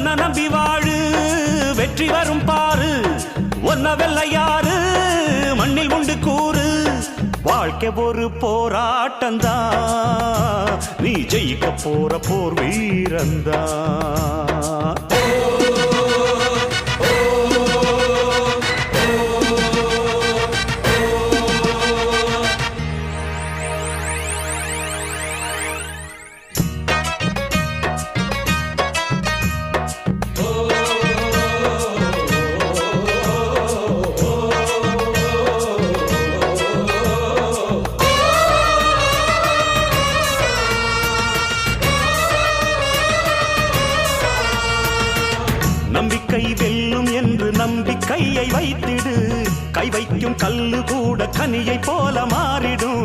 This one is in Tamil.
ஒன்ன நம்பி வாழு வெற்றி வரும் பாரு ஒன்ன வெல்ல யாரு மண்ணில் உண்டு கூறு வாழ்க்கை ஒரு போராட்டந்தா நீ ஜெயிக்க போற போர் வீரந்தா நம்பிக்கை வெல்லும் என்று நம்பிக்கையை வைத்திடு கை வைக்கும் கல்லு கூட கனியை போல மாறிடும்